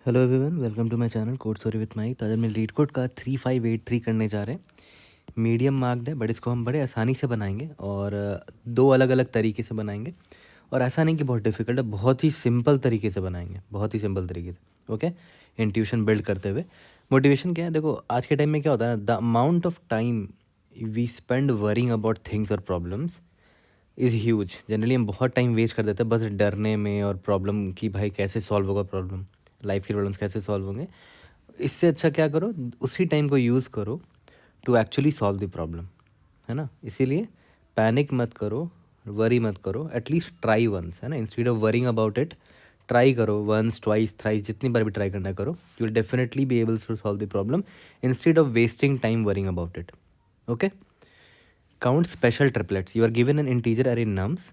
Hello everyone, welcome to my channel code sorry with my. तो आज हम leet code का 3583 करने जा रहे हैं। मीडियम मार्क्ड है बट इसको हम बड़े आसानी से बनाएंगे और दो अलग अलग तरीके से बनाएंगे। और ऐसा नहीं कि बहुत डिफिकल्ट है, बहुत ही सिंपल तरीके से बनाएंगे, बहुत ही सिंपल तरीके से। ओके, इंट्यूशन बिल्ड करते हुए मोटिवेशन क्या है, देखो आज के टाइम में क्या होता है ना, the amount of time we spend worrying about things और प्रॉब्लम्स इज़ ह्यूज। जनरली हम बहुत टाइम वेस्ट कर देते हैं बस डरने में और प्रॉब्लम की भाई कैसे सॉल्व होगा, प्रॉब्लम लाइफ की प्रॉब्लम्स कैसे सॉल्व होंगे। इससे अच्छा क्या करो, उसी टाइम को यूज़ करो to actually solve the problem, है ना। इसीलिए पैनिक मत करो, वरी मत करो, एटलीस्ट ट्राई वंस, है ना। Instead of worrying about it, try करो वंस ट्वाइस थ्राइस, जितनी बार भी ट्राई करना करो, you will definitely be able to solve the problem instead of wasting time worrying about it. Okay, count special triplets. You are given an integer array nums.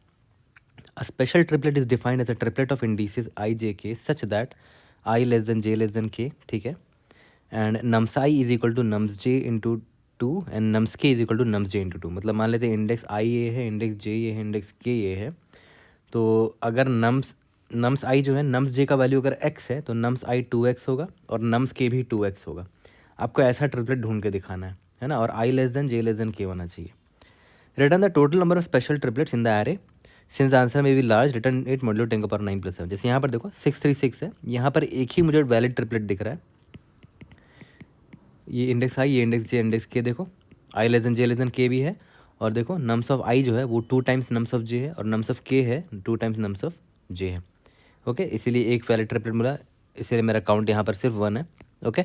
A special triplet is defined as a triplet of indices I, j, k such that I less than j less than k, ठीक है। And nums I is equal to nums j into two and nums k is equal to nums j into two. मतलब मान लेते हैं index I ये है, index j ये है, इंडेक्स k ये है। तो अगर nums I जो है, nums j का वैल्यू अगर x है तो nums I 2x होगा और nums k भी 2x होगा। आपको ऐसा ट्रिपलेट ढूंढ के दिखाना है ना। और I less than j less than k होना चाहिए। Return the total number of special triplets in the array since the answer may be large, return it modulo 10 का पावर 9+7। जैसे यहाँ पर देखो 636 है, यहाँ पर एक ही मुझे वैलिड ट्रिपलेट दिख रहा है। ये इंडेक्स आई, ये इंडेक्स जे, इंडेक्स के देखो, आई लेस देन जे लेस देन के भी है। और देखो नम्स ऑफ आई जो है वो 2 टाइम्स नम्स ऑफ जे है और नम्स ऑफ के है 2 टाइम्स नम्स ऑफ जे है। ओके, इसीलिए एक वैलिड ट्रिपलेट मिला, इसीलिए मेरा काउंट यहाँ पर सिर्फ 1 है। ओके,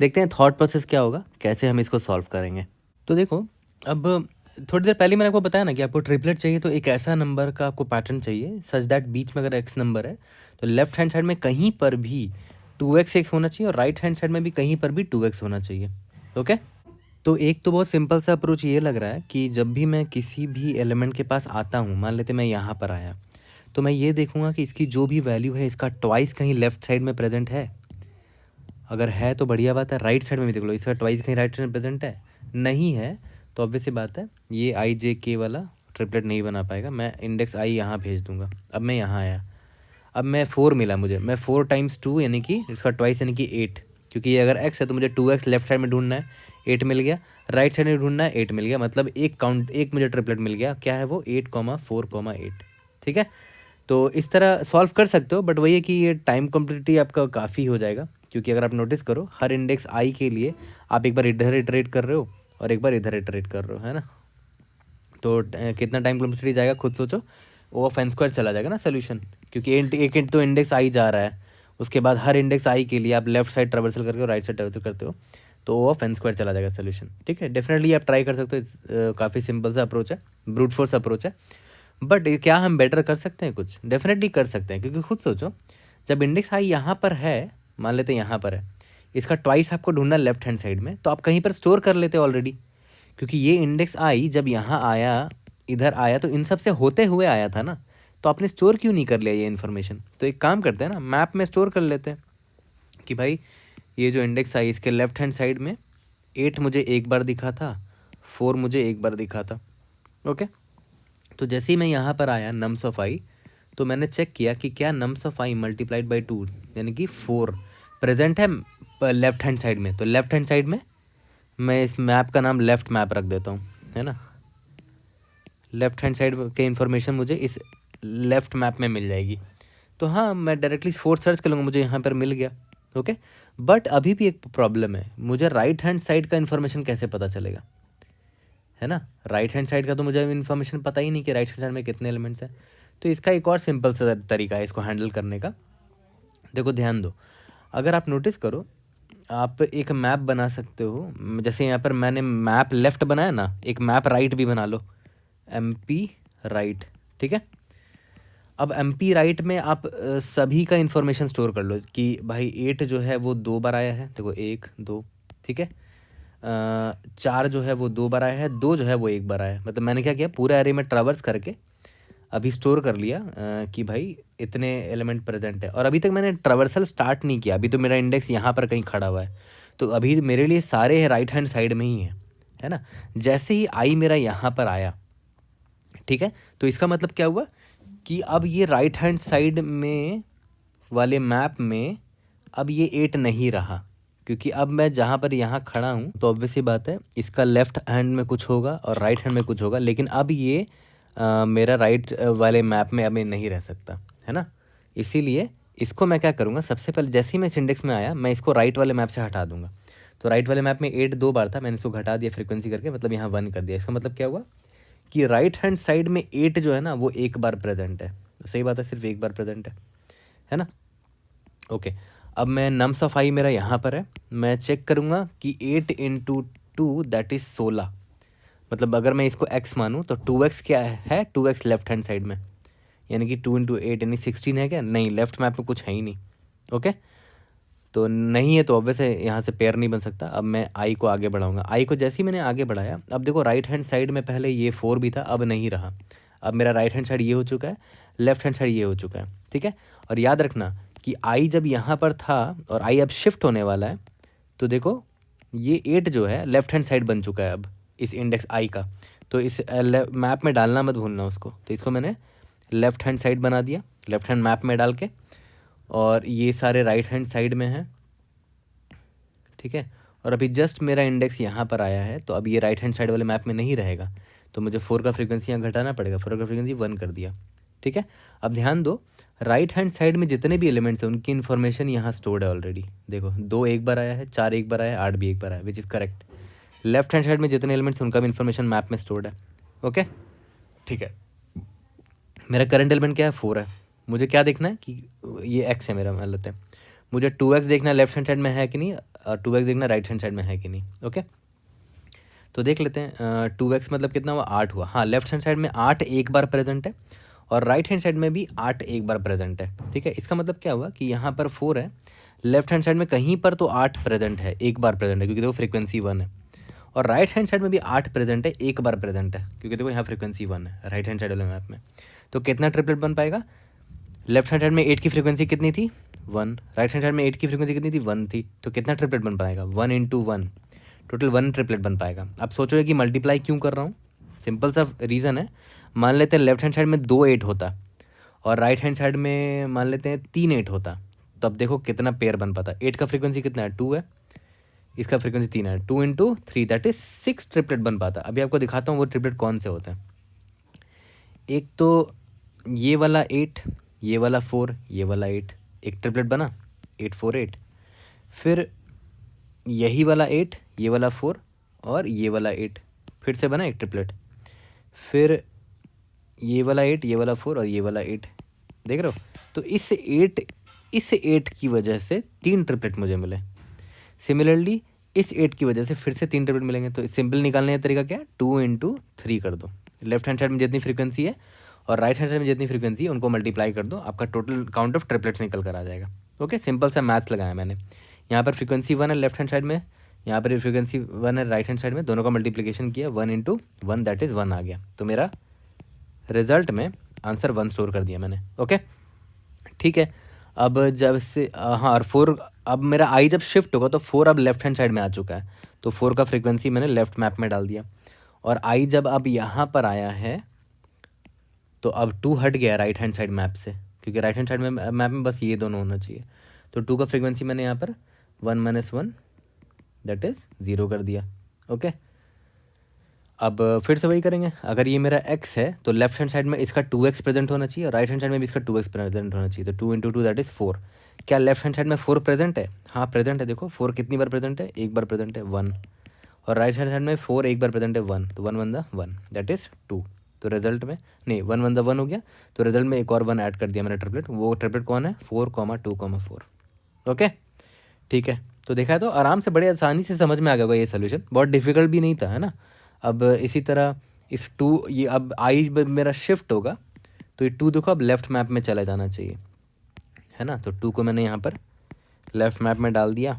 देखते हैं थॉट प्रोसेस क्या होगा, कैसे हम इसको सॉल्व करेंगे। तो देखो, अब थोड़ी देर पहले मैंने आपको बताया ना कि आपको ट्रिपलेट चाहिए तो एक ऐसा नंबर का आपको पैटर्न चाहिए सच दैट बीच में अगर एक्स नंबर है तो लेफ्ट हैंड साइड में कहीं पर भी 2x एक होना चाहिए और राइट हैंड साइड में भी कहीं पर भी 2x होना चाहिए। ओके, तो एक तो बहुत सिंपल सा अप्रोच ये लग रहा है कि जब भी मैं किसी भी एलिमेंट के पास आता हूँ, मान लेते मैं यहाँ पर आया, तो मैं ये देखूंगा कि इसकी जो भी वैल्यू है इसका ट्वाइस कहीं लेफ्ट साइड में प्रेजेंट है। अगर है तो बढ़िया बात है, राइट साइड में भी देख लो, इसका ट्वाइस कहीं राइट साइड में प्रेजेंट है। नहीं है तो ऑब्वियस सी बात है ये आई जे के वाला ट्रिपलेट नहीं बना पाएगा। मैं इंडेक्स आई यहाँ भेज दूंगा। अब मैं यहाँ आया, अब मैं 4 मिला मुझे, मैं 4 टाइम्स 2 यानी कि इसका ट्वाइस यानी कि 8, क्योंकि ये अगर x है तो मुझे 2x लेफ्ट साइड में ढूंढना है, 8 मिल गया। राइट साइड में ढूंढना है, 8 मिल गया। मतलब एक मुझे ट्रिपलेट मिल गया, क्या है वो, 8,4,8। ठीक है, तो इस तरह सॉल्व कर सकते हो, बट वही है कि ये टाइम कम्प्लीटिटी आपका काफ़ी हो जाएगा, क्योंकि अगर आप नोटिस करो हर इंडेक्स आई के लिए आप एक बार इधर इटरेट कर रहे हो और एक बार इधर इटरेट कर रहे हो, है ना। तो कितना टाइम कम्प्लीटिटी जाएगा खुद सोचो, वो ऑफ एन स्क्वायर चला जाएगा ना सोल्यूशन, क्योंकि एक तो इंडेक्स आई जा रहा है, उसके बाद हर इंडेक्स आई के लिए आप लेफ्ट साइड ट्रेवर्सल करके राइट साइड ट्रेवर्सल करते हो, तो ओ ऑफ एन स्क्वायर चला जाएगा सोल्यूशन। ठीक है, डेफिनेटली आप ट्राई कर सकते हो, काफ़ी सिंपल सा अप्रोच है, ब्रूट फोर्स अप्रोच है। बट क्या हम बेटर कर सकते हैं कुछ? डेफिनेटली कर सकते हैं, क्योंकि खुद सोचो जब इंडेक्स आई यहाँ पर है, मान लेते हैं यहाँ पर है, इसका ट्वाइस आपको ढूंढना लेफ्ट हैंड साइड में, तो आप कहीं पर स्टोर कर लेते ऑलरेडी, क्योंकि ये इंडेक्स आई जब यहाँ आया, इधर आया, तो इन सब से होते हुए आया था ना, तो आपने स्टोर क्यों नहीं कर लिया ये इन्फॉर्मेशन? तो एक काम करते हैं ना, मैप में स्टोर कर लेते हैं कि भाई ये जो इंडेक्स आई इसके लेफ्ट हैंड साइड में 8 मुझे एक बार दिखा था, 4 मुझे एक बार दिखा था। ओके, तो जैसे ही मैं यहाँ पर आया नम्स ऑफ आई, तो मैंने चेक किया कि क्या nums of I multiplied by 2 यानी कि 4 प्रेजेंट है लेफ्ट हैंड साइड में। तो लेफ्ट हैंड साइड में मैं इस मैप का नाम लेफ्ट मैप रख देता हूँ, है ना। लेफ्ट हैंड साइड के इन्फॉर्मेशन मुझे इस लेफ्ट मैप में मिल जाएगी। तो हाँ, मैं डायरेक्टली 4 सर्च कर लूँगा, मुझे यहाँ पर मिल गया। ओके, बट अभी भी एक प्रॉब्लम है, मुझे राइट हैंड साइड का इन्फॉर्मेशन कैसे पता चलेगा, है ना। राइट हैंड साइड का तो मुझे इन्फॉर्मेशन पता ही नहीं कि राइट हैंड साइड में कितने एलिमेंट्स हैं। तो इसका एक और सिंपल सा तरीका है इसको हैंडल करने का। देखो ध्यान दो, अगर आप नोटिस करो, आप एक मैप बना सकते हो, जैसे यहाँ पर मैंने मैप लेफ्ट बनाया ना, एक मैप राइट भी बना लो, एम पी राइट। ठीक है, अब एम पी राइट में आप सभी का इन्फॉर्मेशन स्टोर कर लो कि भाई 8 जो है वो 2 बार आया है, देखो 1 2, ठीक है। 4 जो है वो 2 बार आया है, 2 जो है वो 1 बार आया है। मतलब मैंने क्या किया, पूरे एरे में ट्रावर्स करके अभी स्टोर कर लिया कि भाई इतने एलिमेंट प्रेजेंट है। और अभी तक मैंने ट्रावर्सल स्टार्ट नहीं किया, अभी तो मेरा इंडेक्स यहाँ पर कहीं खड़ा हुआ है, तो अभी मेरे लिए सारे राइट हैंड साइड में ही है ना। जैसे ही आई मेरा यहाँ पर आया, ठीक है, तो इसका मतलब क्या हुआ कि अब ये राइट हैंड साइड में वाले मैप में अब ये 8 नहीं रहा, क्योंकि अब मैं जहाँ पर यहाँ खड़ा हूँ तो ऑब्वियस ही बात है इसका लेफ्ट हैंड में कुछ होगा और राइट हैंड में कुछ होगा, लेकिन अब ये मेरा राइट वाले मैप में अब ये नहीं रह सकता है ना। इसीलिए इसको मैं क्या करूँगा, सबसे पहले जैसे ही मैं इस इंडेक्स में आया मैं इसको राइट वाले मैप से हटा दूंगा। तो राइट वाले मैप में 8 2 बार था, मैंने इसको घटा दिया फ्रीक्वेंसी करके, मतलब यहाँ 1 कर दिया। इसका मतलब क्या हुआ कि राइट हैंड साइड में 8 जो है ना वो एक बार प्रेजेंट है। सही बात है, सिर्फ एक बार प्रेजेंट है ना। ओके, अब मैं नम्स ऑफ आई मेरा यहाँ पर है, मैं चेक करूँगा कि 8 इंटू 2 दैट इज़ 16। मतलब अगर मैं इसको x मानूँ तो 2x क्या है 2x लेफ्ट हैंड साइड में, यानी कि 2 इंटू 8 यानी 16 है क्या? नहीं, लेफ्ट मैप में कुछ है ही नहीं। ओके, तो नहीं है तो ऑब्वियस है यहाँ से पेयर नहीं बन सकता। अब मैं आई को आगे बढ़ाऊंगा। आई को जैसे ही मैंने आगे बढ़ाया, अब देखो राइट हैंड साइड में पहले ये 4 भी था, अब नहीं रहा। अब मेरा राइट हैंड साइड ये हो चुका है, लेफ्ट हैंड साइड ये हो चुका है, ठीक है। और याद रखना कि आई जब यहाँ पर था और आई अब शिफ्ट होने वाला है, तो देखो ये 8 जो है लेफ्ट हैंड साइड बन चुका है अब इस इंडेक्स आई का। तो इस मैप में डालना मत भूलना उसको। तो इसको मैंने लेफ्ट हैंड साइड बना दिया, लेफ्ट हैंड मैप में डाल के, और ये सारे राइट हैंड साइड में हैं, ठीक है। और अभी जस्ट मेरा इंडेक्स यहाँ पर आया है, तो अब ये राइट हैंड साइड वाले मैप में नहीं रहेगा, तो मुझे 4 का फ्रीक्वेंसी यहाँ घटाना पड़ेगा। 4 का फ्रीक्वेंसी 1 कर दिया, ठीक है। अब ध्यान दो, राइट हैंड साइड में जितने भी एलिमेंट्स हैं उनकी इन्फॉर्मेशन यहाँ स्टोर्ड है ऑलरेडी। देखो 2 एक बार आया है, 4 एक बार आया है, 8 भी एक बार आया है, which is correct. Left hand side में जितने एलिमेंट्स हैं उनका भी इन्फॉर्मेशन मैप में स्टोर्ड है। ओके, ठीक है। मेरा करंट एलिमेंट क्या है? 4 है। मुझे क्या देखना है कि ये एक्स है मेरा, मान लेते हैं। मुझे 2x देखना लेफ्ट हैंड साइड में है कि नहीं, और 2x देखना राइट हैंड साइड में है कि नहीं। ओके, तो देख लेते हैं। 2x मतलब कितना हुआ? 8 हुआ। हाँ, लेफ्ट हैंड साइड में 8 एक बार प्रेजेंट है और राइट हैंड साइड में भी 8 एक बार प्रेजेंट है, ठीक है। इसका मतलब क्या हुआ कि यहाँ पर 4 है, लेफ्ट हैंड साइड में कहीं पर तो 8 प्रेजेंट है, एक बार प्रेजेंट है, क्योंकि देखो फ्रीक्वेंसी 1 है। और राइट हैंड साइड में भी 8 प्रेजेंट है, एक बार प्रेजेंट है, क्योंकि देखो यहाँ फ्रीक्वेंसी 1 है राइट हैंड साइड वाले मैप में। तो कितना ट्रिपलेट बन पाएगा? लेफ्ट हैंड साइड में 8 की फ्रीक्वेंसी कितनी थी? 1। राइट हैंड साइड में 8 की फ्रीक्वेंसी कितनी थी? 1 थी। तो कितना ट्रिपलेट बन पाएगा? 1 इंटू 1, टोटल 1 ट्रिपलेट बन पाएगा। अब सोचोगे कि मल्टीप्लाई क्यों कर रहा हूँ? सिंपल सा रीज़न है। मान लेते हैं लेफ्ट हैंड साइड में 2 8 होता और राइट हैंड साइड में मान लेते हैं 3 8 होता, तो अब देखो कितना पेयर बन पाता। 8 का फ्रीक्वेंसी कितना है? 2 है, इसका फ्रीक्वेंसी 3 है, 2 इंटू 3 दैट इज 6 ट्रिपलेट बन पाता। अभी आपको दिखाता हूँ वो ट्रिपलेट कौन से होते हैं। एक तो ये वाला 8, ये वाला 4, ये वाला 8, एक ट्रिपलेट बना 8 4 8। फिर यही वाला 8, ये वाला 4 और ये वाला 8, फिर से बना एक ट्रिपलेट। फिर ये वाला 8, ये वाला 4 और ये वाला 8, देख रहे हो? तो इस 8 की वजह से 3 ट्रिपलेट मुझे मिले। सिमिलरली इस 8 की वजह से फिर से 3 ट्रिपलेट मिलेंगे। तो सिंपल निकालने का तरीका क्या है? 2 इंटू 3 कर दो। लेफ्ट हैंड साइड में जितनी फ्रीक्वेंसी है और राइट हैंड साइड में जितनी फ्रीक्वेंसी है उनको मल्टीप्लाई कर दो, आपका टोटल काउंट ऑफ ट्रिपलेट्स निकल कर आ जाएगा। ओके, सिंपल सा मैथ्स लगाया मैंने। यहाँ पर फ्रीक्वेंसी 1 है लेफ्ट हैंड साइड में, यहाँ पर फ्रीक्वेंसी 1 है राइट हैंड साइड में, दोनों का मल्टीप्लिकेशन किया, 1 इंटू 1 दैट इज़ 1 आ गया। तो मेरा रिजल्ट में आंसर 1 स्टोर कर दिया मैंने। ओके, ठीक है। अब जब से हाँ, और 4, अब मेरा आई जब शिफ्ट होगा तो 4 अब लेफ्ट हैंड साइड में आ चुका है, तो 4 का फ्रीक्वेंसी मैंने लेफ्ट मैप में डाल दिया। और आई जब अब यहाँ पर आया है तो अब 2 हट गया राइट हैंड साइड मैप से, क्योंकि राइट हैंड साइड में मैप में बस ये दोनों होना चाहिए। तो 2 का फ्रीक्वेंसी मैंने यहाँ पर 1 - 1 दैट इज़ 0 कर दिया। ओके, अब फिर से वही करेंगे। अगर ये मेरा x है तो लेफ्ट हैंड साइड में इसका 2x प्रेजेंट होना चाहिए और राइट हैंड साइड में भी इसका 2x प्रेजेंट होना चाहिए। तो 2 इंटू 2 दैट इज़ 4। क्या लेफ्ट हैंड साइड में 4 प्रेजेंट है? हाँ प्रेजेंट है। देखो 4 कितनी बार प्रेजेंट है? एक बार प्रेजेंट है, 1। और राइट हैंड साइड में 4 एक बार प्रेजेंट है, 1। तो 1 1 द 1 दैट इज़ 2। तो रिजल्ट में नहीं 1 1 द 1 हो गया, तो रिजल्ट में एक और 1 ऐड कर दिया मैंने ट्रिपलेट। वो ट्रिपलेट कौन है? 4 2 4। ओके, ठीक है। तो देखा है, तो आराम से बड़े आसानी से समझ में आ गया होगा ये सोल्यूशन, बहुत डिफिकल्ट भी नहीं था, है ना। अब इसी तरह इस 2 ये अब आई मेरा शिफ्ट होगा तो ये 2 देखो अब लेफ़्ट मैप में चला जाना चाहिए, है ना। तो 2 को मैंने यहाँ पर लेफ़्ट मैप में डाल दिया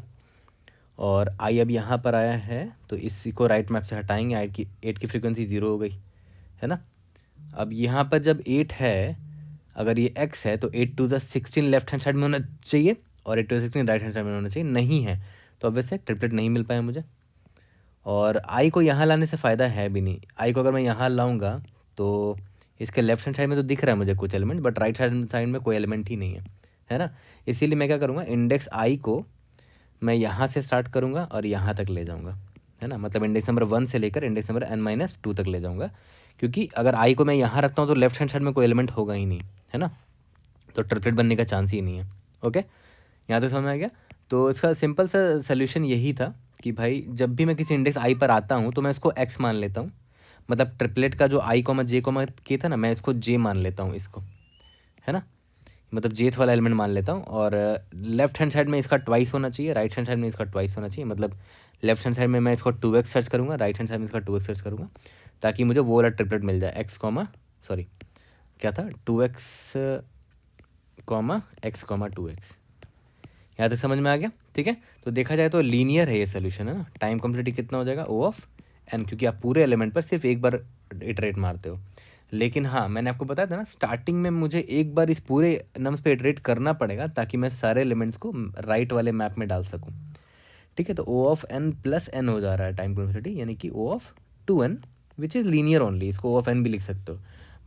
और आई अब यहाँ पर आया है, तो इसी को राइट मैप से हटाएंगे। 8 की फ्रीक्वेंसी 0 हो गई, है ना। अब यहाँ पर जब 8 है, अगर ये x है तो 8 2 16 लेफ्ट हैंड साइड में होना चाहिए और 8 2 16 राइट हैंड साइड में होना चाहिए, नहीं है तो अब वैसे ट्रिपलेट नहीं मिल पाया मुझे। और आई को यहाँ लाने से फ़ायदा है भी नहीं। आई को अगर मैं यहाँ लाऊंगा तो इसके लेफ्ट हैंड साइड में तो दिख रहा है मुझे कुछ element, but right hand side में कोई एलिमेंट ही नहीं है, है ना। इसीलिए मैं क्या करूँगा, इंडेक्स आई को मैं यहाँ से स्टार्ट करूँगा और यहाँ तक ले जाऊँगा, है ना। मतलब इंडेक्स नंबर 1 से लेकर इंडेक्स नंबर n-2 तक ले जाऊँगा, क्योंकि अगर आई को मैं यहाँ रखता हूँ तो लेफ्ट हैंड साइड में कोई एलिमेंट होगा ही नहीं, है ना, तो ट्रिपलेट बनने का चांस ही नहीं है। ओके, यहाँ तक समझ में आ गया। तो इसका सिंपल सा सोल्यूशन यही था कि भाई जब भी मैं किसी इंडेक्स आई पर आता हूँ तो मैं इसको एक्स मान लेता हूँ, मतलब ट्रिपलेट का जो आई कॉमा जे कॉमा के था ना, मैं इसको जे मान लेता हूँ इसको, है ना, मतलब जेथ वाला एलिमेंट मान लेता हूँ। और लेफ्ट हैंड साइड में इसका ट्वाइस होना चाहिए, राइट हैंड साइड में इसका ट्वाइस होना चाहिए। मतलब लेफ्ट हैंड साइड में मैं इसको 2x सर्च करूँगा, राइट हैंड साइड में इसका 2x सर्च करूँगा, ताकि मुझे वो वाला ट्रिपलेट मिल जाए, एक्स कॉमा सॉरी क्या था 2x comma x comma 2x। यहाँ तक समझ में आ गया, ठीक है। तो देखा जाए तो लीनियर है ये सोल्यूशन, है ना। टाइम कम्प्लीटिटी कितना हो जाएगा, ओ ऑफ एन, क्योंकि आप पूरे एलिमेंट पर सिर्फ एक बार इटरेट मारते हो। लेकिन हाँ, मैंने आपको बताया था ना स्टार्टिंग में मुझे एक बार इस पूरे नम्स पे इटरेट करना पड़ेगा ताकि मैं सारे एलिमेंट्स को राइट वाले मैप में डाल सकूँ, ठीक है। तो O of N plus N हो जा रहा है टाइम कम्प्लीटिटी, यानी कि O of 2n which is linear only. इसको ओ ऑफ एन भी लिख सकते हो,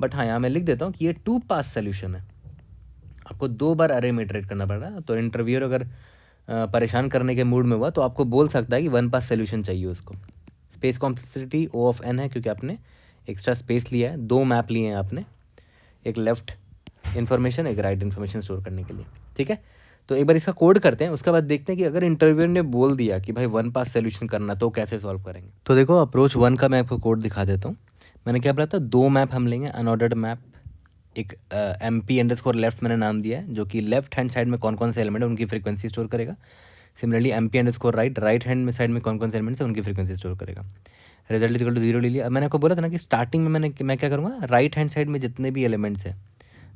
बट हाँ यहाँ मैं लिख देता हूँ कि ये 2 पास सोल्यूशन है। आपको 2 बार अरे में इटरेट करना पड़ रहा है, तो इंटरव्यूअर अगर परेशान करने के मूड में हुआ तो आपको बोल सकता है कि 1 पास सोल्यूशन चाहिए उसको। Space complexity O of N है, क्योंकि आपने एक्स्ट्रा स्पेस लिया है, 2 मैप लिए हैं आपने, एक लेफ्ट इन्फॉर्मेशन एक राइट इन्फॉर्मेशन स्टोर करने के लिए, ठीक है। तो एक बार इसका कोड करते हैं, उसके बाद देखते हैं कि अगर इंटरव्यूअर ने बोल दिया कि भाई 1 पास सोल्यूशन करना तो कैसे सॉल्व करेंगे। तो देखो अप्रोच 1 का मैं आपको कोड दिखा देता हूँ। मैंने क्या बोला था, 2 मैप हम लेंगे, अनऑर्डर्ड मैप, एक MP_left मैंने नाम दिया है, जो कि लेफ्ट हैंड साइड में कौन कौन से एलिमेंट है उनकी फ्रीक्वेंसी स्टोर करेगा। सिमिलरली MP_right राइट हैंड में साइड में कौन कौन से एलिमेंट्स है उनकी फ्रीक्वेंसी स्टोर करेगा। रिजल्ट इक्वल टू 0 ले लिया। अब मैंने आपको बोला था ना कि स्टार्टिंग में मैं क्या करूँगा, राइट हैंड साइड में जितने भी एलिमेंट्स हैं,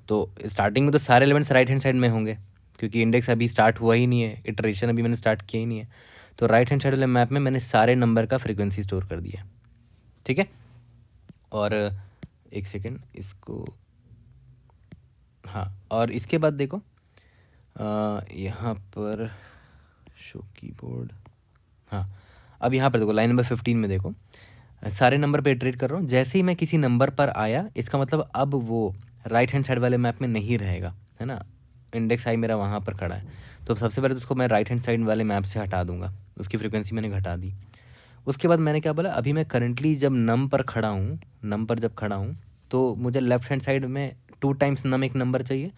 तो स्टार्टिंग में तो सारे एलिमेंट्स राइट हैंड साइड में होंगे, क्योंकि इंडेक्स अभी स्टार्ट हुआ ही नहीं है, इटरेशन अभी मैंने स्टार्ट किया ही नहीं है। तो राइट हैंड साइड वाले मैप में मैंने सारे नंबर का फ्रीक्वेंसी स्टोर कर दिया, ठीक है। और एक सेकेंड इसको, हाँ, और इसके बाद देखो यहाँ पर शो कीबोर्ड, हाँ, अब यहाँ पर देखो लाइन नंबर 15 में देखो सारे नंबर पे इटरेट कर रहा हूँ। जैसे ही मैं किसी नंबर पर आया, इसका मतलब अब वो राइट हैंड साइड वाले मैप में नहीं रहेगा, है ना। इंडेक्स आई मेरा वहाँ पर खड़ा है, तो सबसे पहले तो उसको मैं राइट हैंड साइड वाले मैप से हटा दूंगा, उसकी फ्रिक्वेंसी मैंने घटा दी। उसके बाद मैंने क्या बोला, अभी मैं करंटली जब नम पर खड़ा हूँ तो मुझे लेफ्ट हैंड साइड में 2 टाइम्स नम एक नंबर चाहिए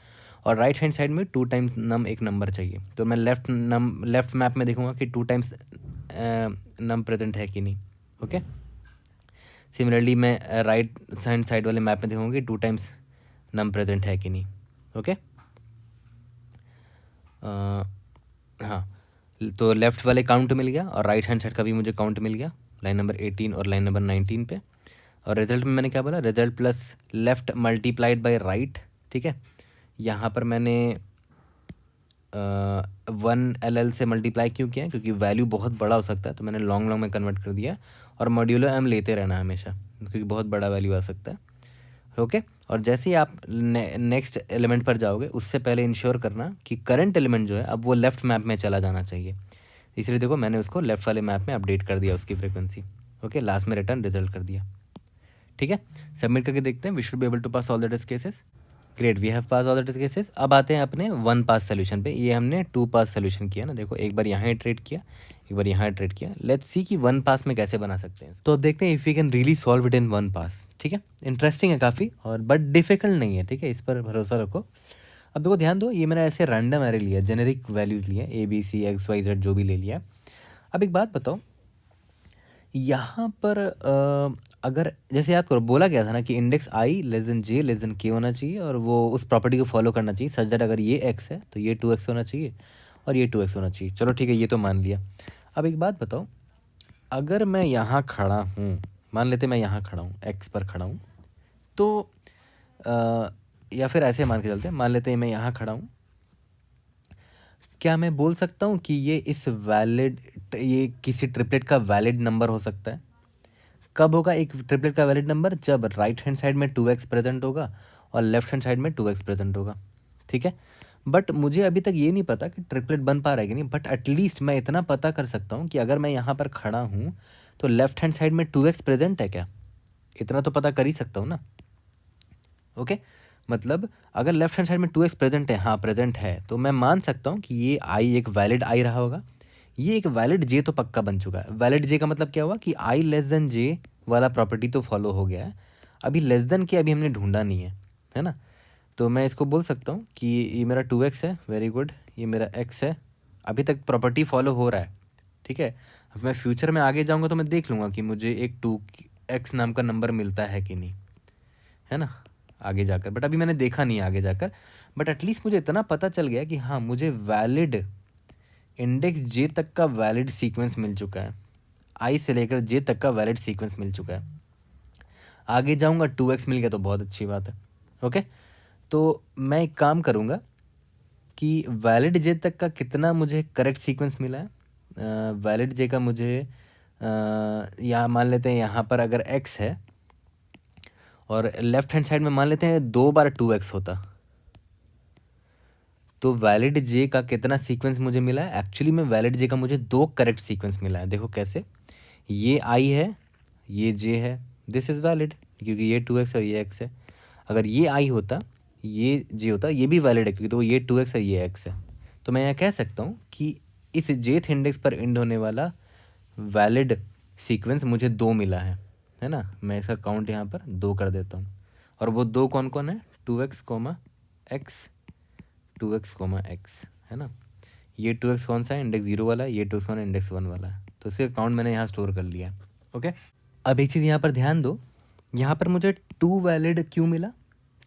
और राइट हैंड साइड में 2 टाइम्स नम एक नंबर चाहिए। तो मैं लेफ्ट मैप में देखूंगा कि 2 टाइम्स नम प्रेजेंट है कि नहीं, ओके। सिमिलरली मैं राइट हैंड साइड वाले मैप में देखूंगा कि 2 टाइम्स नम प्रेजेंट है कि नहीं, ओके। हाँ, तो लेफ़्ट वाले काउंट मिल गया और राइट हैंड साइड का भी मुझे काउंट मिल गया, लाइन नंबर 18 और लाइन नंबर 19 पे। और रिजल्ट में मैंने क्या बोला, result plus left multiplied by right, ठीक है। यहाँ पर मैंने 1 LL से मल्टीप्लाई क्यों किया, क्योंकि वैल्यू बहुत बड़ा हो सकता है, तो मैंने लॉन्ग में कन्वर्ट कर दिया। और मॉड्यूलो m लेते रहना हमेशा, क्योंकि बहुत बड़ा वैल्यू आ सकता है, ओके। और जैसे ही आप नेक्स्ट एलिमेंट पर जाओगे, उससे पहले इंश्योर करना कि करंट एलिमेंट जो है अब वो लेफ्ट मैप में चला जाना चाहिए। इसलिए देखो मैंने उसको लेफ्ट वाले मैप में अपडेट कर दिया उसकी फ्रीक्वेंसी, ओके। लास्ट में रिटर्न रिजल्ट कर दिया, ठीक है। सबमिट करके देखते हैं, we should be able to pass all the test cases. Great, we have pass all the test cases. अब आते हैं अपने 1 पास सोल्यूशन पे। ये हमने 2 पास सोल्यूशन किया ना, देखो एक बार यहाँ इटरेट किया, एक बार यहाँ इटरेट किया। लेट्स सी कि 1 पास में कैसे बना सकते हैं। तो अब देखते हैं if we can really solve it in 1 pass, ठीक है। इंटरेस्टिंग है काफ़ी, और बट डिफिकल्ट नहीं है, ठीक है, इस पर भरोसा रखो। अब देखो ध्यान दो, ये मैंने ऐसे रैंडम एरे लिया, जेनेरिक वैल्यूज़ लिए, ABC XYZ जो भी ले लिया। अब एक बात बताओ, यहाँ पर अगर जैसे याद करो बोला गया था ना कि इंडेक्स आई j k होना चाहिए, और वो उस प्रॉपर्टी को फॉलो करना चाहिए सच दैट अगर ये x है तो ये 2x होना चाहिए और ये 2x होना चाहिए। चलो ठीक है, ये तो मान लिया। अब एक बात बताओ, अगर मैं यहाँ खड़ा हूँ, मान लेते मैं यहाँ खड़ा हूँ, x पर खड़ा हूँ, तो या फिर ऐसे मान के चलते हैं, मान लेते हैं मैं यहाँ खड़ा हूँ, क्या मैं बोल सकता हूँ कि ये किसी ट्रिपलेट का वैलिड नंबर हो सकता है? कब होगा एक ट्रिपलेट का वैलिड नंबर? जब राइट हैंड साइड में 2x प्रेजेंट होगा और लेफ्ट हैंड साइड में 2x प्रेजेंट होगा, ठीक है। बट मुझे अभी तक ये नहीं पता कि ट्रिपलेट बन पा रहा है कि नहीं, बट एटलीस्ट मैं इतना पता कर सकता हूँ कि अगर मैं यहाँ पर खड़ा हूँ तो लेफ्ट हैंड साइड में 2x प्रेजेंट है क्या, इतना तो पता कर ही सकता हूँ ना, ओके। मतलब अगर लेफ्ट हैंड साइड में 2x प्रेजेंट है, हाँ प्रेजेंट है, तो मैं मान सकता हूँ कि ये i एक वैलिड i रहा होगा। ये एक वैलिड j तो पक्का बन चुका है। वैलिड j का मतलब क्या हुआ कि i लेस देन j वाला प्रॉपर्टी तो फॉलो हो गया है। अभी लेस देन के अभी हमने ढूंढा नहीं है ना। तो मैं इसको बोल सकता हूँ कि ये मेरा 2x है, वेरी गुड, ये मेरा x है। अभी तक प्रॉपर्टी फॉलो हो रहा है, ठीक है। अब मैं फ्यूचर में आगे जाऊँगा तो मैं देख लूँगा कि मुझे एक 2x नाम का नंबर मिलता है कि नहीं, है ना, आगे जाकर। बट अभी मैंने देखा नहीं आगे जाकर, बट एटलीस्ट मुझे इतना पता चल गया कि हाँ मुझे वैलिड इंडेक्स j तक का वैलिड सीक्वेंस मिल चुका है, i से लेकर j तक का वैलिड सीक्वेंस मिल चुका है। आगे जाऊँगा 2x मिल गया तो बहुत अच्छी बात है। ओके, तो मैं एक काम करूँगा कि वैलिड j तक का कितना मुझे करेक्ट सीक्वेंस मिला है। वैलिड j का मुझे यहाँ मान लेते हैं, यहाँ पर अगर x है और लेफ्ट हैंड साइड में मान लेते हैं 2 बार 2x होता, तो वैलिड j का कितना सीक्वेंस मुझे मिला है। एक्चुअली में वैलिड j का मुझे 2 करेक्ट सीक्वेंस मिला है। देखो कैसे, ये i है, ये j है, दिस इज़ वैलिड क्योंकि ये 2x और ये x है। अगर ये i होता, ये j होता, ये भी वैलिड है क्योंकि तो ये 2x और ये x है। तो मैं यहाँ कह सकता हूँ कि इस jth इंडेक्स पर एंड होने वाला वैलिड सीक्वेंस मुझे 2 मिला है ना। मैं इसका काउंट यहाँ पर 2 कर देता हूँ। और वो 2 कौन कौन है, 2x, x, 2x, x, है ना। ये 2x कौन सा है, इंडेक्स 0 वाला है, ये 2x कौन है, इंडेक्स 1 वाला है। तो इसका काउंट मैंने यहाँ स्टोर कर लिया है। ओके, अब एक चीज़ यहाँ पर ध्यान दो, यहाँ पर मुझे 2 वैलिड क्यों मिला,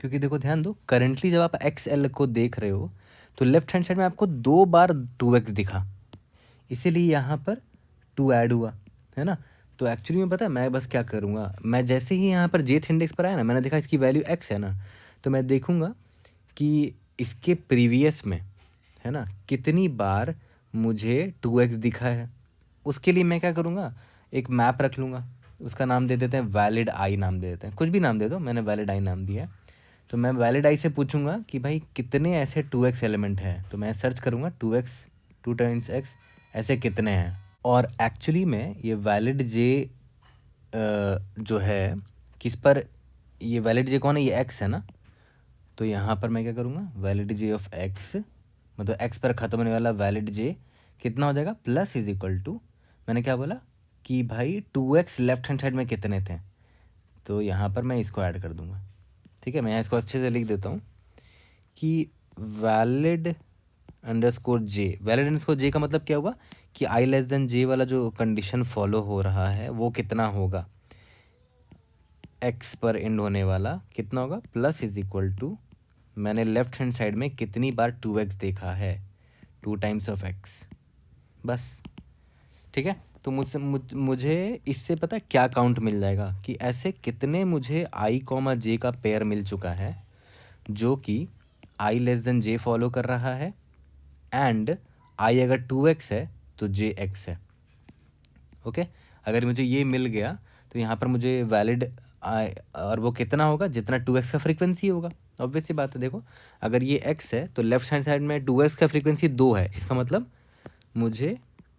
क्योंकि देखो ध्यान दो, करंटली जब आप XL को देख रहे हो तो लेफ्ट हैंड साइड में आपको 2 बार 2x दिखा, इसीलिए यहाँ पर 2 ऐड हुआ, है ना। तो एक्चुअली में पता है मैं बस क्या करूँगा, मैं जैसे ही यहाँ पर jth इंडेक्स पर आया ना, मैंने देखा इसकी वैल्यू x है ना, तो मैं देखूँगा कि इसके प्रीवियस में, है ना, कितनी बार मुझे 2x दिखा है। उसके लिए मैं क्या करूँगा, एक मैप रख लूँगा, उसका नाम दे देते हैं वैलिड आई, नाम दे देते हैं, कुछ भी नाम दे दो, मैंने वैलिड आई नाम दिया है। तो मैं वैलिड आई से पूछूंगा कि भाई कितने ऐसे 2x एलिमेंट हैं, तो मैं सर्च करूँगा 2x, 2 टाइम्स x, ऐसे कितने हैं। और एक्चुअली में ये वैलिड j जो है किस पर, ये वैलिड j कौन है, ये x है ना। तो यहाँ पर मैं क्या करूँगा, वैलिड j ऑफ x, मतलब x पर ख़त्म होने वाला वैलिड j कितना हो जाएगा, प्लस इज इक्वल टू, मैंने क्या बोला कि भाई 2x लेफ्ट हैंड साइड में कितने थे, तो यहाँ पर मैं इसको ऐड कर दूँगा। ठीक है, मैं यहाँ इसको अच्छे से लिख देता हूँ कि वैलिड अंडरस्कोर जे, वैलिड अंडरस्कोर जे का मतलब क्या हुआ कि आई लेस देन जे वाला जो कंडीशन फॉलो हो रहा है वो कितना होगा, एक्स पर एंड होने वाला कितना होगा, प्लस इज इक्वल टू, मैंने लेफ्ट हैंड साइड में कितनी बार 2x देखा है, 2 टाइम्स ऑफ x, बस। ठीक है, तो मुझे इससे पता है क्या काउंट मिल जाएगा कि ऐसे कितने मुझे i, j का पेयर मिल चुका है जो कि i less than j follow कर रहा है, एंड i अगर 2x है तो j x है। ओके, अगर मुझे ये मिल गया तो यहाँ पर मुझे वैलिड और वो कितना होगा, जितना 2x का फ्रीक्वेंसी होगा। ऑब्वियस सी बात है, देखो अगर ये x है तो लेफ्ट हैंड साइड में 2x का फ्रीक्वेंसी 2 है, इसका मतलब मुझे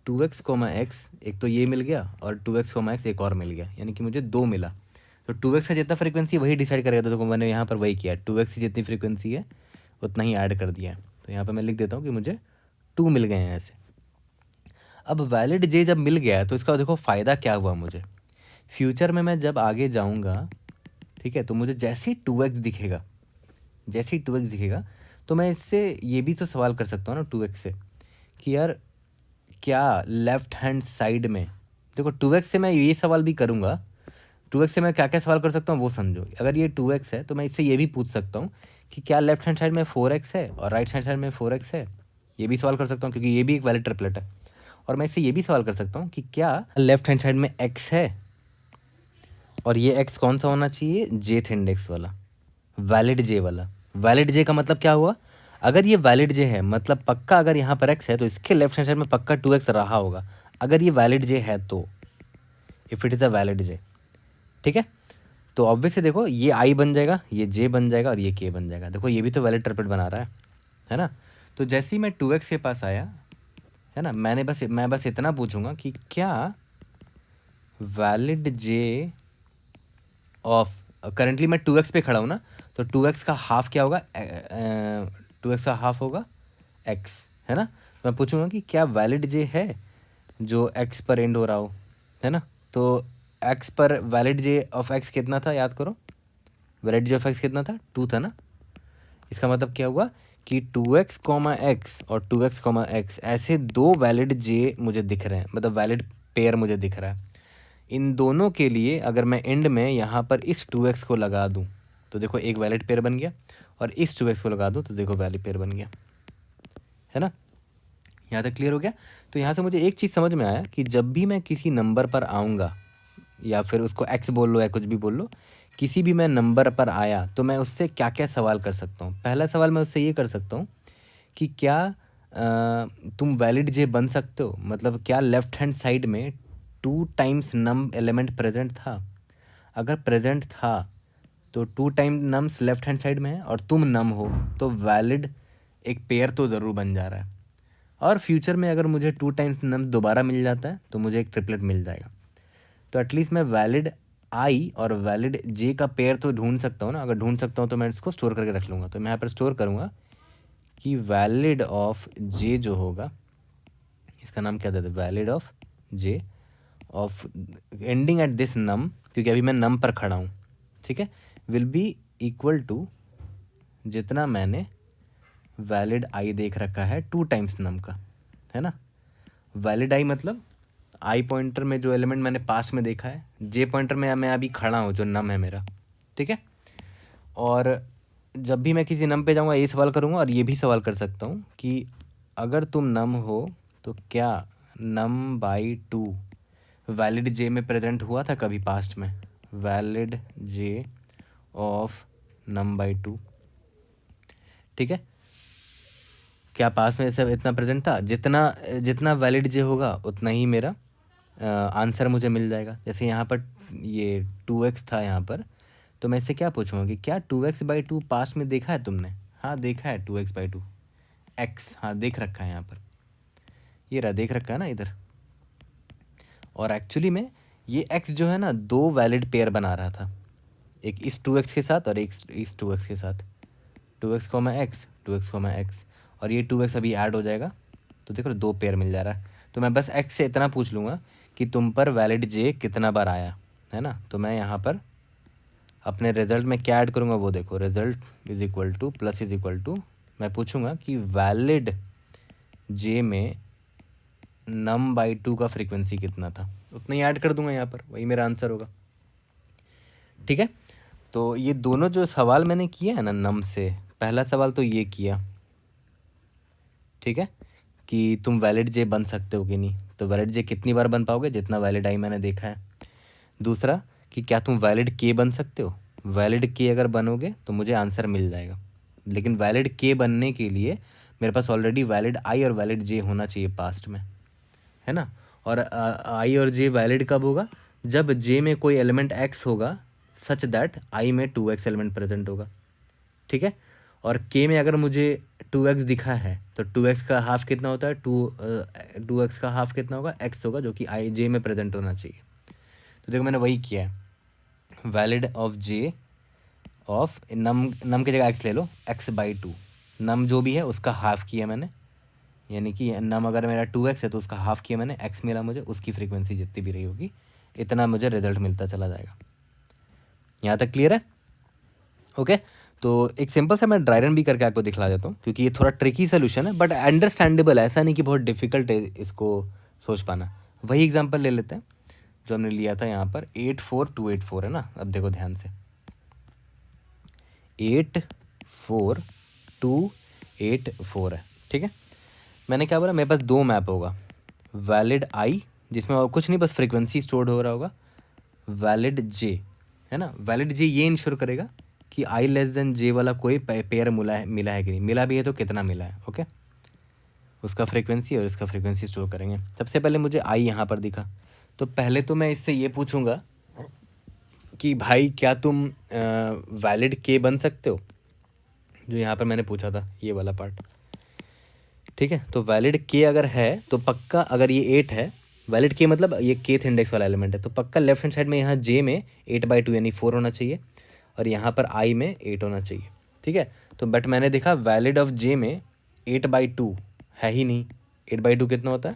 2x, x एक तो ये मिल गया और 2x, x एक और मिल गया, यानी कि मुझे 2 मिला। तो 2x का जितना फ्रीक्वेंसी वही डिसाइड करेगा, तो देखो मैंने यहाँ पर वही किया, 2x की जितनी फ्रीक्वेंसी है उतना ही ऐड कर दिया है। तो यहाँ पर मैं लिख देता हूँ कि मुझे 2 मिल गए हैं ऐसे। अब वैलिड j जब मिल गया है तो इसका देखो फ़ायदा क्या हुआ मुझे, फ्यूचर में मैं जब आगे जाऊँगा, ठीक है, तो मुझे जैसे ही 2x दिखेगा, जैसे ही 2x दिखेगा तो मैं इससे ये भी तो सवाल कर सकता हूँ ना 2x से कि यार क्या लेफ्ट हैंड साइड में, देखो 2x से मैं ये सवाल भी करूँगा, 2x से मैं क्या क्या सवाल कर सकता हूँ वो समझो। अगर ये 2x है तो मैं इससे ये भी पूछ सकता हूँ कि क्या लेफ्ट हैंड साइड में 4x है और राइट हैंड साइड में 4x है, ये भी सवाल कर सकता हूँ क्योंकि ये भी एक वैलिड ट्रिपलेट है। और मैं इससे ये भी सवाल कर सकता हूँ कि क्या लेफ्ट हैंड साइड में x है और ये x कौन सा होना चाहिए, jth इंडेक्स वाला, वैलिड j वाला। वैलिड j का मतलब क्या हुआ, अगर ये वैलिड j है मतलब पक्का अगर यहाँ पर x है तो इसके लेफ्ट हैंड साइड में पक्का 2x रहा होगा, अगर ये वैलिड j है तो, if it is a valid j। ठीक है, तो ऑब्वियसली देखो ये i बन जाएगा, ये j बन जाएगा और ये k बन जाएगा। देखो ये भी तो वैलिड ट्रिपलेट बना रहा है ना। तो जैसे ही मैं 2x के पास आया, है ना, मैं बस इतना पूछूंगा कि क्या वैलिड j ऑफ करंटली मैं 2x पे खड़ा हूँ ना, तो 2x का हाफ क्या होगा, 2x का हाफ होगा x, है ना। तो मैं पूछूंगा कि क्या वैलिड जे है जो x पर एंड हो रहा हो, है ना। तो x पर वैलिड जे ऑफ x कितना था, याद करो, वैलिड जे ऑफ x कितना था, 2 था ना। इसका मतलब क्या हुआ कि 2x कॉमा एक्स और 2x कॉमा एक्स ऐसे दो वैलिड जे मुझे दिख रहे हैं, मतलब वैलिड पेयर मुझे दिख रहा है। इन दोनों के लिए अगर मैं एंड में यहाँ पर इस 2x को लगा दूँ तो देखो एक वैलिड पेयर बन गया, और इस 2x को लगा दूँ तो देखो वैलिड पेयर बन गया, है ना। यहाँ तक क्लियर हो गया। तो यहाँ से मुझे एक चीज़ समझ में आया कि जब भी मैं किसी नंबर पर आऊँगा, या फिर उसको x बोल लो या कुछ भी बोल लो, किसी भी मैं नंबर पर आया तो मैं उससे क्या क्या सवाल कर सकता हूँ। पहला सवाल मैं उससे ये कर सकता हूँ कि क्या तुम वैलिड जे बन सकते हो, मतलब क्या लेफ्ट हैंड साइड में 2 टाइम्स नम एलिमेंट प्रेजेंट था। अगर प्रेजेंट था तो 2 time nums left hand side में है और तुम नम हो, तो वैलिड एक पेयर तो ज़रूर बन जा रहा है। और फ्यूचर में अगर मुझे 2 टाइम्स नम दोबारा मिल जाता है तो मुझे एक ट्रिपलेट मिल जाएगा। तो एटलीस्ट मैं वैलिड आई और वैलिड जे का पेयर तो ढूंढ सकता हूँ ना। अगर ढूंढ सकता हूँ तो मैं इसको स्टोर करके रख लूँगा। तो मैं यहाँ पर स्टोर करूँगा कि वैलिड ऑफ जे जो होगा, इसका नाम क्या देते हैं, valid of J of ending at this num, क्योंकि अभी मैं नम पर खड़ा हूँ, ठीक है, विल बी इक्वल टू जितना मैंने वैलिड आई देख रखा है 2 टाइम्स नम का, है ना। वैलिड आई मतलब आई पॉइंटर में जो एलिमेंट मैंने पास्ट में देखा है, जे पॉइंटर में मैं अभी खड़ा हूँ जो नम है मेरा, ठीक है। और जब भी मैं किसी नम पे जाऊँगा ये सवाल करूँगा, और ये भी सवाल कर सकता हूँ कि अगर तुम नम हो तो क्या नम बाई 2 वैलिड जे में प्रेजेंट हुआ था कभी पास्ट में, valid J of num by 2, ठीक है। क्या पास में सब इतना प्रेजेंट था, जितना जितना वैलिड जे होगा उतना ही मेरा आंसर मुझे मिल जाएगा। जैसे यहाँ पर ये 2x था यहाँ पर, तो मैं इससे क्या पूछूंगा कि क्या 2x/2 पास्ट में देखा है तुमने। हाँ देखा है 2x/2 x, हाँ देख रखा है यहाँ पर, ये रहा देख रखा है ना इधर। और एक्चुअली में ये x जो है ना दो वैलिड पेयर बना रहा था, एक इस 2x के साथ और एक इस 2x के साथ, 2x, x 2x, x, और ये 2x अभी ऐड हो जाएगा तो देखो 2 पेयर मिल जा रहा है। तो मैं बस x से इतना पूछ लूँगा कि तुम पर वैलिड जे कितना बार आया, है ना। तो मैं यहाँ पर अपने रिजल्ट में क्या ऐड करूँगा वो देखो, result is equal to plus is equal to, मैं पूछूँगा कि वैलिड जे में नम बाई 2 का फ्रीक्वेंसी कितना था, उतना ही ऐड कर दूंगा यहाँ पर, वही मेरा आंसर होगा, ठीक है। तो ये दोनों जो सवाल मैंने किया है ना नम से, पहला सवाल तो ये किया, ठीक है, कि तुम वैलिड जे बन सकते हो कि नहीं। तो वैलिड जे कितनी बार बन पाओगे, जितना वैलिड आई मैंने देखा है। दूसरा कि क्या तुम वैलिड के बन सकते हो, वैलिड के अगर बनोगे तो मुझे आंसर मिल जाएगा। लेकिन वैलिड के बनने के लिए मेरे पास ऑलरेडी वैलिड आई और वैलिड जे होना चाहिए पास्ट में, है ना। और आई और जे वैलिड कब होगा, जब जे में कोई एलिमेंट एक्स होगा सच दैट आई में 2x एलिमेंट प्रेजेंट होगा, ठीक है। और के में अगर मुझे 2x दिखा है तो 2x का हाफ कितना होता है, 2x का हाफ कितना होगा, x होगा, जो कि आई जे में प्रेजेंट होना चाहिए। तो देखो मैंने वही किया है, वैलिड ऑफ जे ऑफ नम की जगह x ले लो, x/2, नम जो भी है उसका हाफ किया मैंने, यानी कि नम अगर मेरा 2x है तो उसका हाफ किया मैंने, x मिला मुझे, उसकी फ्रीक्वेंसी जितनी भी रही होगी इतना मुझे रिजल्ट मिलता चला जाएगा। यहाँ तक क्लियर है, ओके। तो एक सिंपल सा मैं ड्राई रन भी करके आपको दिखला देता हूँ, क्योंकि ये थोड़ा ट्रिकी सोल्यूशन है बट अंडरस्टैंडेबल है, ऐसा नहीं कि बहुत डिफिकल्ट है इसको सोच पाना। वही एग्जांपल ले लेते हैं जो हमने लिया था यहाँ पर, 84284 है ना। अब देखो ध्यान से, 84284 है, ठीक है। मैंने क्या बोला, मेरे पास 2 मैप होगा, वैलिड आई जिसमें और कुछ नहीं बस फ्रीक्वेंसी स्टोर्ड हो रहा होगा, वैलिड जे, है ना। वैलिड जे ये इंश्योर करेगा कि आई लेस देन जे वाला कोई पेयर मिला है कि नहीं, मिला भी है तो कितना मिला है, ओके। उसका फ्रीक्वेंसी और इसका फ्रीक्वेंसी स्टोर करेंगे। सबसे पहले मुझे आई यहाँ पर दिखा, तो पहले तो मैं इससे ये पूछूंगा कि भाई क्या तुम वैलिड के बन सकते हो, जो यहाँ पर मैंने पूछा था ये वाला पार्ट, ठीक है। तो वैलिड के अगर है तो पक्का, अगर ये 8 है, वैलिड के मतलब ये केथ इंडेक्स वाला एलिमेंट है, तो पक्का लेफ्ट हैंड साइड में यहाँ जे में 8/2 यानी 4 होना चाहिए, और यहाँ पर आई में 8 होना चाहिए, ठीक है। तो बट मैंने देखा वैलिड ऑफ जे में 8/2 है ही नहीं। 8/2 कितना होता है,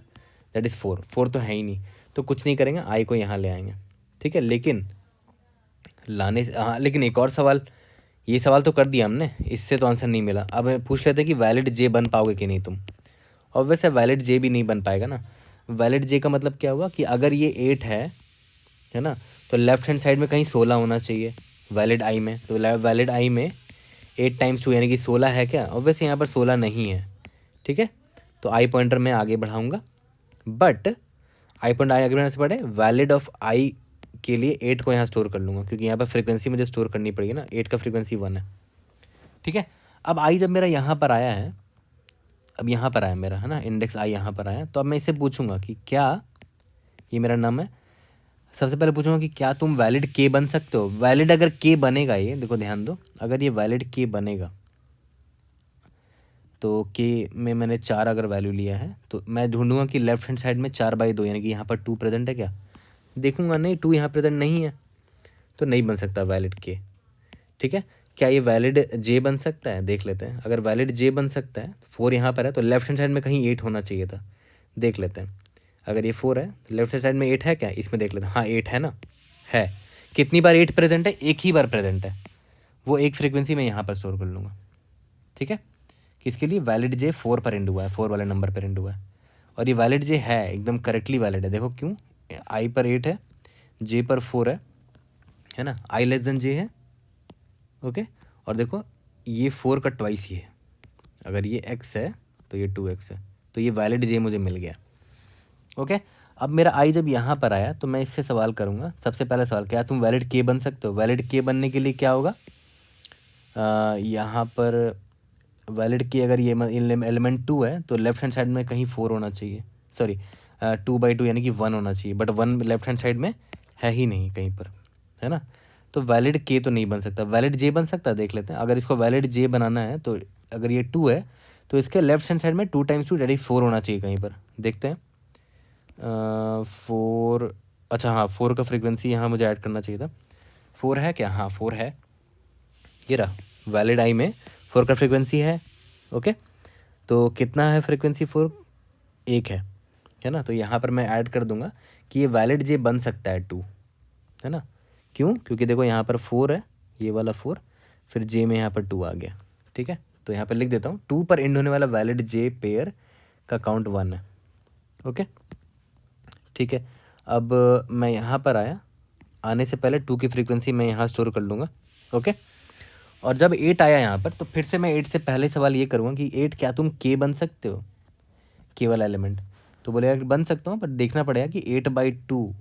दैट इज़ 4, 4 तो है ही नहीं। तो कुछ नहीं करेंगे, आई को यहाँ ले आएंगे, ठीक है। लेकिन लाने से हाँ, लेकिन एक और सवाल, ये सवाल तो कर दिया हमने, इससे तो आंसर नहीं मिला। अब पूछ लेते हैं कि वैलिड जे बन पाओगे कि नहीं तुम। ऑब्वियस है वैलिड जे भी नहीं बन पाएगा ना। वैलिड जे का मतलब क्या हुआ कि अगर ये 8 है ना, तो लेफ्ट हैंड साइड में कहीं 16 होना चाहिए वैलिड आई में। तो वैलिड आई में 8 × 2 यानी कि 16 है क्या? ऑब्वियस यहाँ पर 16 नहीं है, ठीक है। तो आई पॉइंटर मैं आगे बढ़ाऊँगा, बट आई पॉइंट आगे बढ़ाने से पहले वैलिड ऑफ आई के लिए 8 को यहाँ स्टोर कर लूँगा, क्योंकि यहाँ पर फ्रीक्वेंसी मुझे स्टोर करनी पड़ेगी ना। 8 का फ्रीक्वेंसी 1 है, ठीक है। अब आई जब मेरा यहाँ पर आया है, अब यहाँ पर आया मेरा, है ना, इंडेक्स आई यहाँ पर आया, तो अब मैं इससे पूछूंगा कि क्या ये मेरा नाम है। सबसे पहले पूछूंगा कि क्या तुम वैलिड के बन सकते हो। वैलिड अगर के बनेगा, ये देखो ध्यान दो, अगर ये वैलिड के बनेगा तो के में मैंने 4 अगर वैल्यू लिया है, तो मैं ढूंढूंगा कि लेफ्ट हैंड साइड में 4/2 यानी कि यहाँ पर 2 प्रेजेंट है क्या। देखूंगा नहीं, 2 यहाँ प्रेजेंट नहीं है, तो नहीं बन सकता वैलिड के, ठीक है। क्या ये वैलिड जे बन सकता है, देख लेते हैं। अगर वैलिड जे बन सकता है, 4 यहाँ पर है, तो लेफ्ट हैंड साइड में कहीं 8 होना चाहिए था, देख लेते हैं। अगर ये 4 है तो लेफ्ट हैंड साइड में 8 है क्या, इसमें देख लेते हैं। हाँ 8 है ना, है। कितनी बार 8 प्रेजेंट है, एक ही बार प्रेजेंट है, वो एक फ्रीक्वेंसी में यहाँ पर स्टोर कर लूँगा, ठीक है। किसके लिए, वैलिड जे 4 पर एंड हुआ है, 4 वाले नंबर पर एंड हुआ है। और ये वैलिड जे है, एकदम करेक्टली वैलिड है। देखो क्यों, आई पर 8 है, जे पर 4 है ना, आई लेस देन जे है, ओके। और देखो ये 4 का ट्वाइस ही है, अगर ये x है तो ये 2x है, तो ये वैलिड जे मुझे मिल गया, ओके। अब मेरा आई जब यहाँ पर आया, तो मैं इससे सवाल करूँगा। सबसे पहला सवाल, क्या तुम वैलिड के बन सकते हो। वैलिड के बनने के लिए क्या होगा, यहाँ पर वैलिड की अगर ये एलिमेंट 2 है, तो लेफ्ट हैंड साइड में कहीं 4 होना चाहिए, सॉरी 2/2 यानी कि 1 होना चाहिए, बट 1 लेफ्ट हैंड साइड में है ही नहीं कहीं पर, है ना। तो वैलिड के तो नहीं बन सकता, वैलिड जे बन सकता है, देख लेते हैं। अगर इसको वैलिड जे बनाना है, तो अगर ये 2 है, तो इसके लेफ्ट हैंड साइड में 2 × 2 दैट इज 4 होना चाहिए कहीं पर, देखते हैं। 4, अच्छा हाँ 4 का फ्रीक्वेंसी यहाँ मुझे ऐड करना चाहिए था। 4 है क्या, हाँ 4 है, ये रहा वैलिड आई में 4 का फ्रीक्वेंसी है, ओके। तो कितना है फ्रीक्वेंसी, 4, 1 है ना। तो यहाँ पर मैं ऐड कर दूंगा कि ये वैलिड जे बन सकता है 2, है ना। क्यों, क्योंकि देखो यहाँ पर 4 है, ये वाला 4, फिर जे में यहाँ पर 2 आ गया, ठीक है। तो यहाँ पर लिख देता हूँ, 2 पर एंड होने वाला वैलिड जे पेयर का काउंट 1 है, ओके, ठीक है। अब मैं यहाँ पर आया, आने से पहले 2 की फ्रीक्वेंसी मैं यहाँ स्टोर कर लूँगा, ओके। और जब 8 आया यहाँ पर, तो फिर से मैं 8 से पहले सवाल ये करूँगा कि 8 क्या तुम के बन सकते हो, के वाला एलिमेंट। तो बोलेगा कि बन सकता हूँ, पर देखना पड़ेगा कि 8/2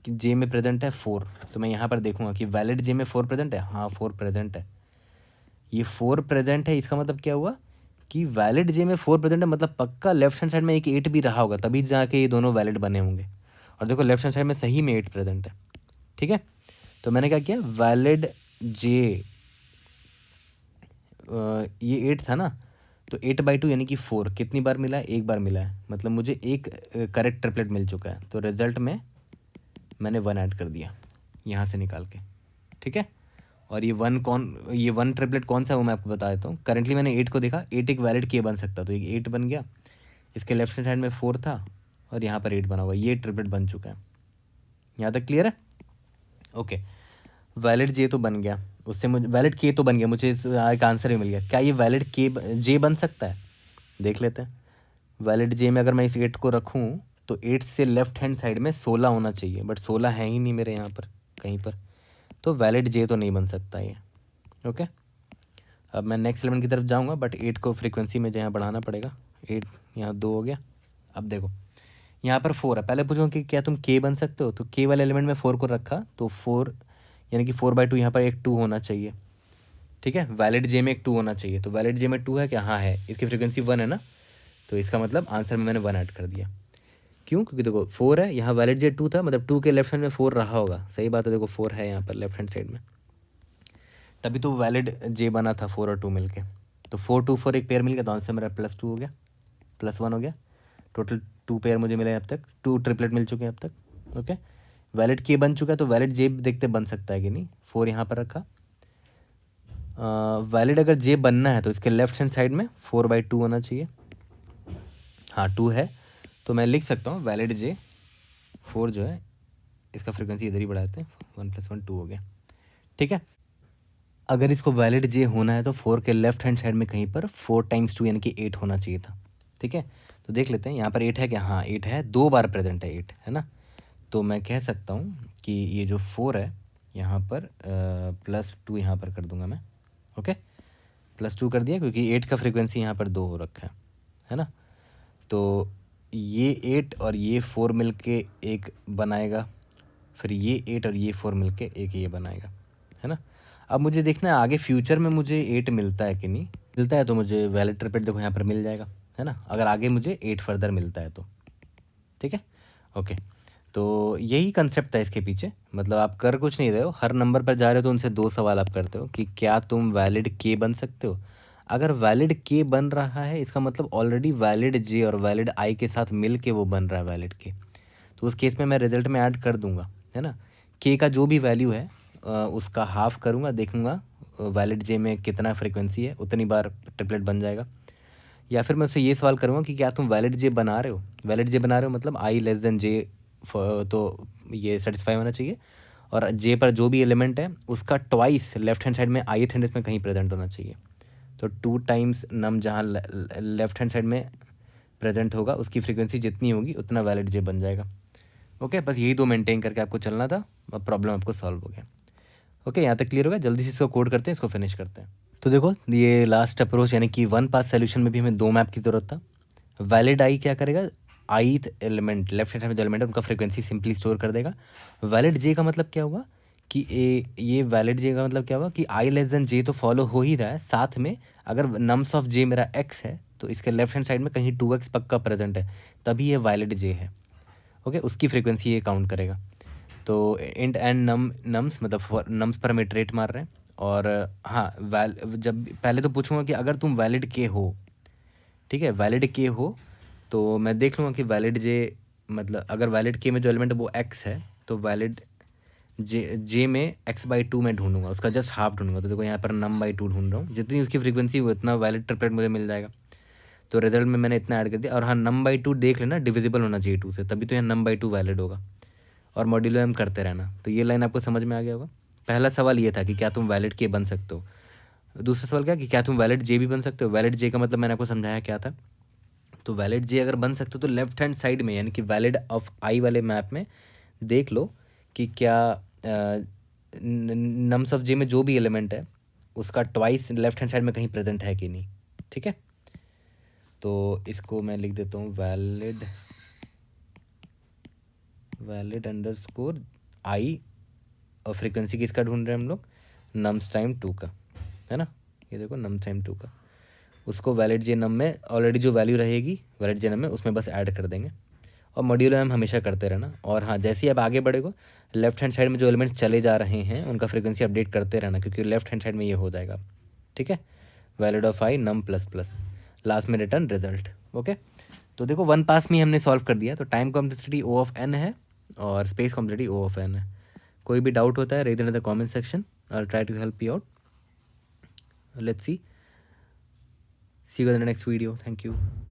कि जे में प्रेजेंट है 4। तो मैं यहाँ पर देखूंगा कि वैलिड जे में 4 प्रेजेंट है, हाँ 4 प्रेजेंट है। ये 4 प्रेजेंट है, इसका मतलब क्या हुआ कि वैलिड जे में 4 प्रेजेंट है, मतलब पक्का लेफ्ट हैंड साइड में एक 8 भी रहा होगा, तभी जाके ये दोनों वैलिड बने होंगे। और देखो लेफ्ट हैंड साइड में सही में 8 प्रेजेंट है, ठीक है। तो मैंने क्या किया, वैलिड जे ये 8 था ना, तो 8/2 यानी कि 4 कितनी बार मिला है, एक बार मिला है, मतलब मुझे एक करेक्ट ट्रिपलेट मिल चुका है। तो रिजल्ट में मैंने 1 ऐड कर दिया यहाँ से निकाल के, ठीक है। और ये 1 ट्रिपलेट कौन सा है वो मैं आपको बता देता हूँ। करेंटली मैंने 8 को देखा, 8 एक वैलिड के बन सकता, तो ये 8 बन गया, इसके लेफ्ट हैंड साइड में 4 था और यहाँ पर 8 बना हुआ, ये ट्रिपलेट बन चुका है। यहाँ तक क्लियर है, ओके। वैलिड जे तो बन गया, उससे मुझे वैलिड के तो बन गया, मुझे एक आंसर भी मिल गया। क्या ये वैलिड के जे बन सकता है, देख लेते हैं। वैलिड जे में अगर मैं इस 8 को रखूँ, तो 8 से लेफ्ट हैंड साइड में 16 होना चाहिए, बट 16 है ही नहीं मेरे यहाँ पर कहीं पर, तो वैलिड जे तो नहीं बन सकता ये, ओके। अब मैं नेक्स्ट एलिमेंट की तरफ जाऊँगा, बट 8 को फ्रीक्वेंसी में यहाँ बढ़ाना पड़ेगा। 8 यहाँ 2 हो गया। अब देखो यहाँ पर 4 है, पहले पूछूँ कि क्या तुम के बन सकते हो, तो के वाले एलिमेंट में 4 को रखा, तो 4 यानी कि 4/2 यहाँ पर एक 2 होना चाहिए, ठीक है। वैलिड जे में एक 2 होना चाहिए, तो वैलिड जे में 2 है क्या, हाँ है, इसकी फ्रीक्वेंसी 1 है ना, तो इसका मतलब आंसर में मैंने 1 ऐड कर दिया। क्यों, क्योंकि देखो 4 है, यहाँ वैलिड जे 2 था, मतलब 2 के लेफ्ट हैंड में 4 रहा होगा, सही बात है। देखो 4 है यहाँ पर लेफ्ट हैंड साइड में, तभी तो वैलिड जे बना था 4 और 2 मिलके। तो 4 2 4 एक पेयर मिल गया, तो आंसर मेरा +2 हो गया, +1 हो गया। टोटल 2 पेयर मुझे मिले अब तक, 2 ट्रिपलेट मिल चुके हैं अब तक, ओके। वैलिड के बन चुका है तो वैलिड जे देखते बन सकता है कि नहीं। 4 यहाँ पर रखा। वैलिड अगर जे बनना है तो इसके लेफ्ट हैंड साइड में 4/2 होना चाहिए। हाँ 2 है, तो मैं लिख सकता हूँ वैलिड जे 4 जो है, इसका फ्रिक्वेंसी इधर ही बढ़ाते हैं, 1 + 1 2 हो गया, ठीक है। अगर इसको वैलिड जे होना है तो 4 के लेफ्ट हैंड साइड में कहीं पर 4 × 2 यानी कि 8 होना चाहिए था, ठीक है। तो देख लेते हैं यहाँ पर 8 है क्या, हाँ 8 है, 2 बार प्रेजेंट है 8, है ना। तो मैं कह सकता हूँ कि ये जो 4 है यहाँ पर +2 यहाँ पर कर दूंगा मैं, ओके। +2 कर दिया क्योंकि 8 का फ्रिक्वेंसी यहाँ पर 2 हो रखा है ना। तो ये 8 और ये 4 मिल के एक बनाएगा, फिर ये 8 और ये 4 मिल के एक ये बनाएगा, है ना। अब मुझे देखना है आगे फ्यूचर में मुझे 8 मिलता है कि नहीं। मिलता है तो मुझे वैलिड ट्रिपलेट देखो यहाँ पर मिल जाएगा, है ना। अगर आगे मुझे 8 फर्दर मिलता है तो, ठीक है, ओके। तो यही कंसेप्ट था इसके पीछे, मतलब आप कर कुछ नहीं रहे हो, हर नंबर पर जा रहे हो तो उनसे 2 सवाल आप करते हो कि क्या तुम वैलिड के बन सकते हो। अगर वैलिड के बन रहा है इसका मतलब ऑलरेडी वैलिड जे और वैलिड आई के साथ मिल के वो बन रहा है वैलिड के, तो उस केस में मैं रिजल्ट में ऐड कर दूंगा, है ना। के का जो भी वैल्यू है उसका हाफ करूँगा, देखूंगा वैलिड जे में कितना फ्रिक्वेंसी है, उतनी बार ट्रिपलेट बन जाएगा। या फिर मैं उससे ये सवाल करूँगा कि क्या तुम वैलिड जे बना रहे हो, वैलिड जे बना रहे हो मतलब आई लेस देन जे, तो ये सेटिस्फाई होना चाहिए। और जे पर जो भी एलिमेंट है उसका ट्वाइस लेफ्ट हैंड साइड में ith हैंड में कहीं प्रेजेंट होना चाहिए। तो 2 टाइम्स नम जहाँ लेफ्ट हैंड साइड में प्रेजेंट होगा उसकी फ्रीक्वेंसी जितनी होगी उतना वैलिड जे बन जाएगा, ओके। बस यही 2 मेंटेन करके आपको चलना था, अब प्रॉब्लम आपको सॉल्व हो गया, ओके। यहाँ तक क्लियर हो गया, जल्दी से इसको कोड करते हैं, इसको फिनिश करते हैं। तो देखो ये लास्ट अप्रोच यानी कि 1 पास सोल्यूशन में भी हमें 2 मैप की ज़रूरत था। वैलिड आई क्या करेगा, ith एलिमेंट लेफ्ट हैंड में जो एलिमेंट है उनका फ्रिक्वेंसी सिंपली स्टोर कर देगा। वैलिड जे का मतलब क्या हुआ कि ये वैलिड जे का मतलब क्या हुआ कि आई लेस देन जे तो फॉलो हो ही रहा है, साथ में अगर नम्स ऑफ जे मेरा x है तो इसके लेफ्ट हैंड साइड में कहीं 2x पक्का प्रेजेंट है, तभी ये वैलिड जे है, ओके। उसकी फ्रिक्वेंसी ये काउंट करेगा। तो इंट एंड नम्स मतलब नम्स पर हम इटरेट मार रहे हैं। और हाँ जब पहले तो पूछूंगा कि अगर तुम वैलिड के हो, ठीक है, वैलिड के हो तो मैं देख लूँगा कि वैलिड जे मतलब अगर वैलिड के में जो एलिमेंट है वो x है तो वैलिड जे में x/2 मैं ढूंढूंगा, उसका जस्ट हाफ ढूंढूंगा। तो देखो यहाँ पर num/2 ढूंढ रहा हूँ, जितनी उसकी फ्रीक्वेंसी हो उतना वैलिड ट्रिपलेट मुझे मिल जाएगा। तो रिजल्ट में मैंने इतना ऐड कर दिया। और हाँ num/2 देख लेना डिविजिबल होना चाहिए 2 से, तभी तो यहाँ num/2 वैलिड होगा। और मॉड्यूलो एम करते रहना। तो ये लाइन आपको समझ में आ गया होगा। पहला सवाल ये था कि क्या तुम वैलिड के बन सकते हो, दूसरा सवाल क्या कि क्या तुम वैलिड जे भी बन सकते हो। वैलिड जे का मतलब मैंने आपको समझाया क्या था। तो वैलिड जे अगर बन सकते हो तो लेफ्ट हैंड साइड में यानी कि वैलिड ऑफ आई वाले मैप में देख लो कि क्या नम्स ऑफ जे में जो भी एलिमेंट है उसका ट्वाइस लेफ्ट हैंड साइड में कहीं प्रेजेंट है कि नहीं, ठीक है। तो इसको मैं लिख देता हूँ वैलिड _ और फ्रीक्वेंसी किसका ढूंढ रहे हैं हम लोग, नम्स टाइम 2 का, है ना। ये देखो नम्स टाइम 2 का, उसको वैलिड जे नम में ऑलरेडी जो वैल्यू रहेगी वैलिड जे नम में उसमें बस ऐड कर देंगे। और मॉड्यूलो हम हमेशा करते रहना। और हाँ जैसे ही आप आगे बढ़ेगो लेफ्ट हैंड साइड में जो एलिमेंट्स चले जा रहे हैं उनका फ्रीक्वेंसी अपडेट करते रहना, क्योंकि लेफ्ट हैंड साइड में ये हो जाएगा, ठीक है। Valid of I num ++ last में रिटर्न रिजल्ट, ओके। तो देखो 1 पास में हमने सॉल्व कर दिया। तो टाइम कॉम्प्लेक्सिटी O(n) है और स्पेस कॉम्प्लेक्सिटी O(n) है। कोई भी डाउट होता है write in the comment section, I will try to help you out. Let's see you in the next video, thank you.